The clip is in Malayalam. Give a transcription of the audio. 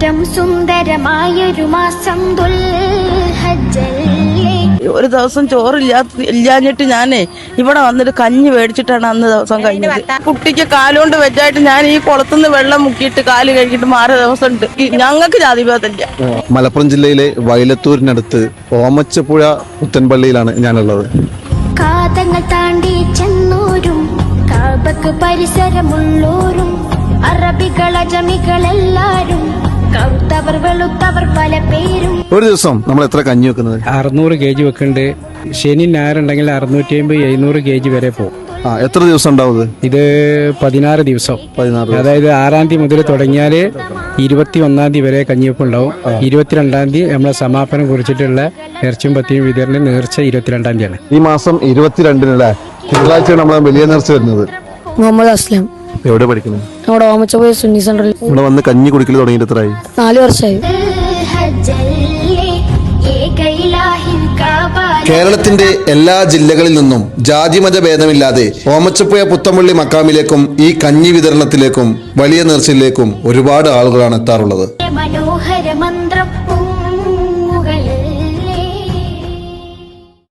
ഏറ്റവും സുന്ദരമായൊരു മാസം ദുൽഹജ്ജല്ലേ. ഒരു ദിവസം ചോറില്ലാഞ്ഞിട്ട് ഞാനേ ഇവിടെ വന്നിട്ട് കഞ്ഞി മേടിച്ചിട്ടാണ് അന്ന് ദിവസം കഴിഞ്ഞത്. കുട്ടിക്ക് കാലുകൊണ്ട് വെച്ചായിട്ട് ഞാൻ ഈ കുളത്തുനിന്ന് വെള്ളം മുക്കിയിട്ട് കാല് കഴുകിയിട്ട് മാറിയ ദിവസം ഉണ്ട്. ഞങ്ങൾക്ക് ജാതിഭേദമില്ല. മലപ്പുറം ജില്ലയിലെ വയലത്തൂരിനടുത്ത് ഓമച്ചപ്പുഴ പുത്തൻപള്ളിയിലാണ് ഞാനുള്ളത്. കാതങ്ങൾ താണ്ടി ചെന്നോരും കാബക്ക് പരിസരമുള്ളോരും അറബികൾ അജമികളെല്ലാരും കറുത്തവർ വെളുത്തവർ പല പേരും. ഒരു ദിവസം നമ്മൾ എത്ര കഞ്ഞി വെക്കുന്നത്? 600 kg വെക്കുന്നുണ്ട്. ശനി ഞായറുണ്ടെങ്കിൽ 650-700 kg വരെ പോകും. എത്ര ദിവസം ഉണ്ടാവും ഇത് 16 ദിവസം. അതായത് 6-ാം തീയതി മുതൽ തുടങ്ങിയാൽ 21-ാം തീയതി വരെ കഞ്ഞിവെപ്പ് ഉണ്ടാവും. 22-ാം തീയതി നമ്മളെ സമാപനം കുറിച്ചിട്ടുള്ള ഇറച്ചിയും പത്തിയും വിതരണം നേർച്ച 22-ാം തീയതിയാണ്. ഈ മാസം 22-ന് തിങ്കളാഴ്ചയാണ് നമ്മളെ വലിയ നേർച്ച വരുന്നത്. മുഹമ്മദ് അസ്ലം. എവിടെ പഠിക്കുന്നത്? നമ്മുടെ ഓമച്ചപ്പോയ സുന്നി സെന്ററിൽ. ഇവിടെ വന്ന് കഞ്ഞി കുടിക്കൽ തുടങ്ങിയിട്ട് എത്രയായി? 4 വർഷമായി. കേരളത്തിന്റെ എല്ലാ ജില്ലകളിൽ നിന്നും ജാതിമത ഭേദമില്ലാതെ ഓമച്ചപ്പുഴ പുത്തമ്പള്ളി മക്കാമിലേക്കും ഈ കഞ്ഞി വിതരണത്തിലേക്കും വലിയ നേർച്ചയിലേക്കും ഒരുപാട് ആളുകളാണ് എത്താറുള്ളത്. മനോഹര മന്ത്രം